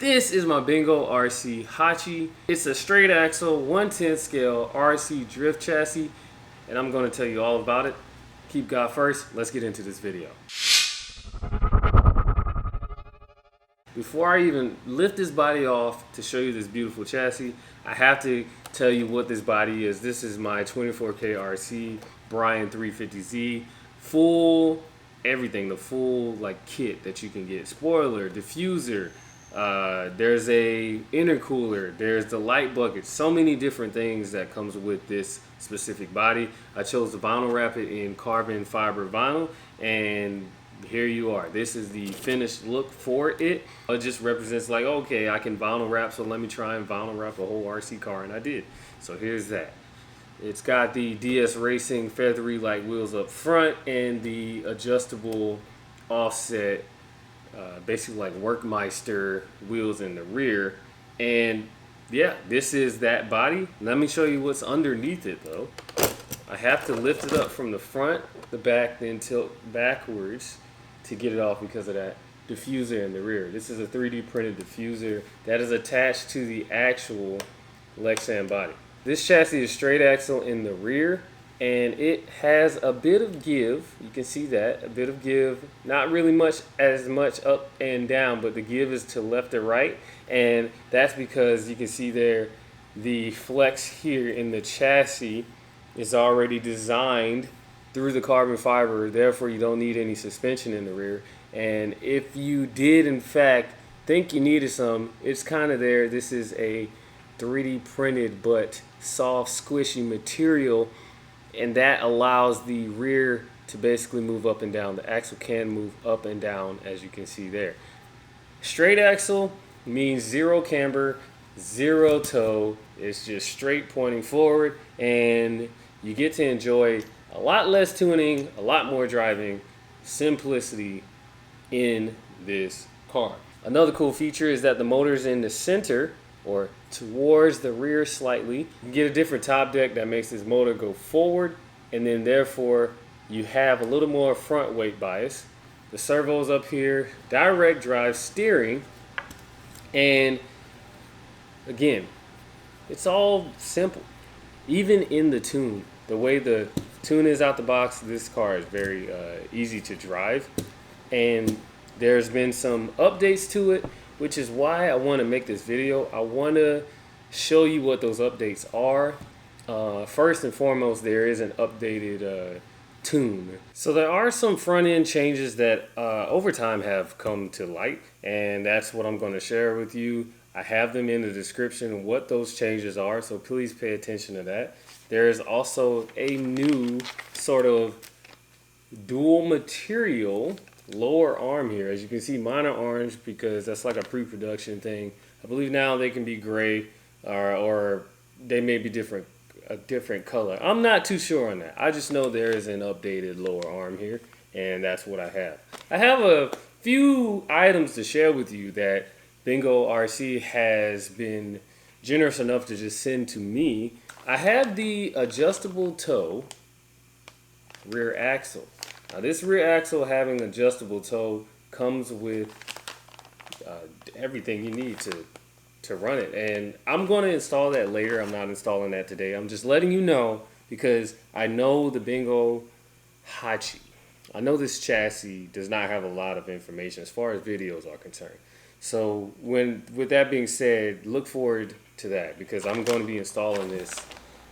This is my Bingo RC Hachi. It's a straight axle 1/10 scale RC drift chassis, and I'm going to tell you all about it. Keep God first. Let's get into this video. Before I even lift this body off to show you this beautiful chassis, I have to tell you what this body is. This is my 24K RC Brian 350Z, full everything, the full like kit that you can get. Spoiler, diffuser, there's a intercooler, there's the light bucket, so many different things that comes with this specific body. I chose to vinyl wrap it in carbon fiber vinyl, and here you are. This is the finished look for it. It just represents like, okay, I can vinyl wrap, so let me try and vinyl wrap a whole RC car, and I did. So here's that. It's got the DS Racing feathery light wheels up front and the adjustable offset, basically like Workmeister wheels in the rear. And yeah, this is that body. Let me show you what's underneath it though. I have to lift it up from the front, the back, then tilt backwards to get it off because of that diffuser in the rear. This is a 3D printed diffuser that is attached to the actual Lexan body. This chassis is straight axle in the rear, and it has a bit of give. You can see that, a bit of give. Not really much up and down, but the give is to left or right, and that's because you can see there the flex here in the chassis is already designed through the carbon fiber, therefore you don't need any suspension in the rear. And if you did in fact think you needed some, it's kind of there. This is a 3D printed but soft squishy material, and that allows the rear to basically move up and down. The axle can move up and down, as you can see there. Straight axle means zero camber, zero toe. It's just straight pointing forward, and you get to enjoy a lot less tuning, a lot more driving, simplicity in this car. Another cool feature is that the motor's in the center or towards the rear slightly. You get a different top deck that makes this motor go forward, and then therefore you have a little more front weight bias. The servo's up here, direct drive steering, and again, it's all simple. Even in the tune, the way the tune is out the box, this car is very easy to drive, and there's been some updates to it, which is why I want to make this video. I want to show you what those updates are. First and foremost, there is an updated tune. So there are some front end changes that over time have come to light, and that's what I'm going to share with you. I have them in the description what those changes are, so please pay attention to that. There is also a new sort of dual material lower arm here. As you can see, mine are orange because that's like a pre-production thing. I believe now they can be gray or they may be a different color. I'm not too sure on that. I just know there is an updated lower arm here, and that's what I have. I have a few items to share with you that Bingo RC has been generous enough to just send to me. I have the adjustable toe rear axle. Now this rear axle having adjustable toe comes with everything you need to run it, and I'm going to install that later. I'm not installing that today. I'm just letting you know because I know the Bingo Hachi. I know this chassis does not have a lot of information as far as videos are concerned. So with that being said, look forward to that because I'm going to be installing this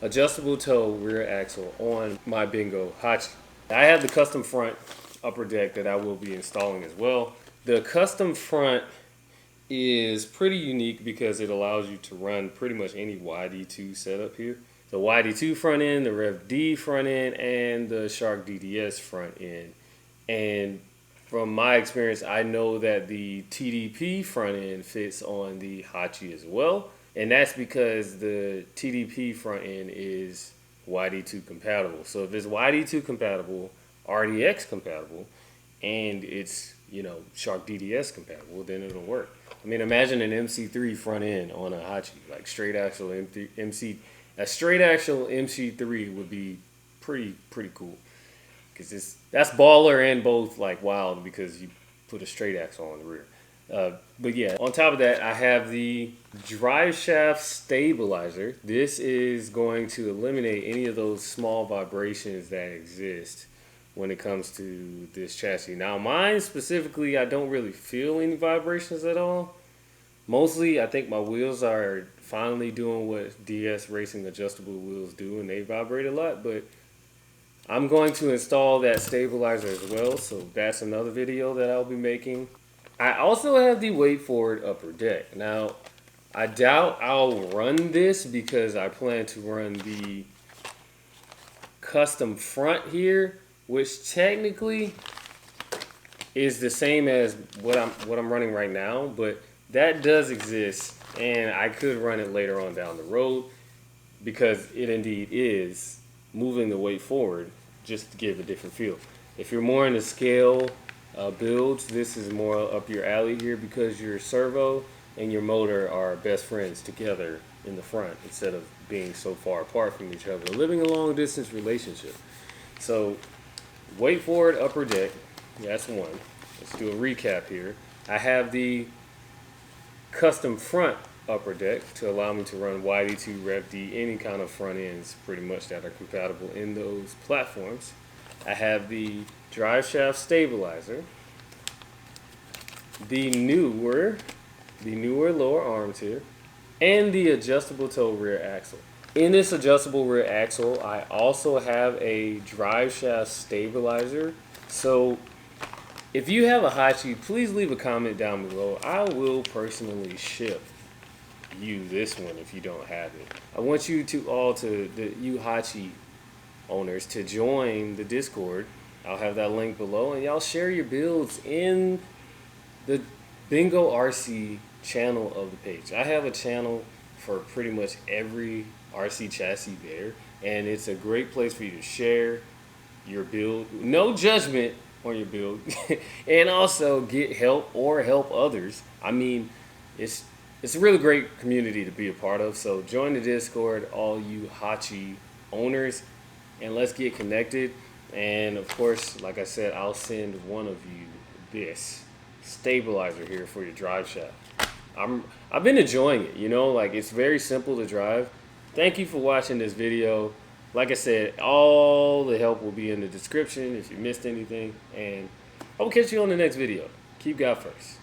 adjustable toe rear axle on my Bingo Hachi. I have the custom front upper deck that I will be installing as well. The custom front is pretty unique because it allows you to run pretty much any YD2 setup here. The YD2 front end, the Rev D front end, and the Shark DDS front end. And from my experience, I know that the TDP front end fits on the Hachi as well. And that's because the TDP front end is YD2 compatible. So if it's YD2 compatible, RDX compatible, and it's, Shark DDS compatible, then it'll work. I mean, imagine an MC3 front end on a Hachi, like straight axle MC. A straight axle MC3 would be pretty cool. Because that's baller and both like wild because you put a straight axle on the rear. But yeah, on top of that, I have the drive shaft stabilizer. This is going to eliminate any of those small vibrations that exist when it comes to this chassis. Now, mine specifically, I don't really feel any vibrations at all. Mostly, I think my wheels are finally doing what DS Racing adjustable wheels do, and they vibrate a lot. But I'm going to install that stabilizer as well, so that's another video that I'll be making. I also have the wait forward upper deck. Now, I doubt I'll run this because I plan to run the custom front here, which technically is the same as what I'm running right now, but that does exist, and I could run it later on down the road because it indeed is moving the weight forward just to give a different feel. If you're more into scale builds, this is more up your alley here because your servo and your motor are best friends together in the front instead of being so far apart from each other, living a long distance relationship. So weight forward upper deck, that's one. Let's do a recap here. I have the custom front upper deck to allow me to run YD2, Rev D, any kind of front ends pretty much that are compatible in those platforms. I have the drive shaft stabilizer, the newer lower arms here, and the adjustable toe rear axle. In this adjustable rear axle, I also have a drive shaft stabilizer. So if you have a Hachi, please leave a comment down below. I will personally ship you this one if you don't have it. I want you Hachi owners to join the Discord. I'll have that link below, and y'all share your builds in the Bingo RC channel of the page. I have a channel for pretty much every RC chassis there, and it's a great place for you to share your build. No judgment on your build, and also get help or help others. I mean, it's a really great community to be a part of. So join the Discord, all you Hachi owners, and let's get connected. And of course, like I said, I'll send one of you this stabilizer here for your drive shaft. I've been enjoying it, you know, like it's very simple to drive. Thank you for watching this video. Like I said, all the help will be in the description if you missed anything, and I will catch you on the next video. Keep God first.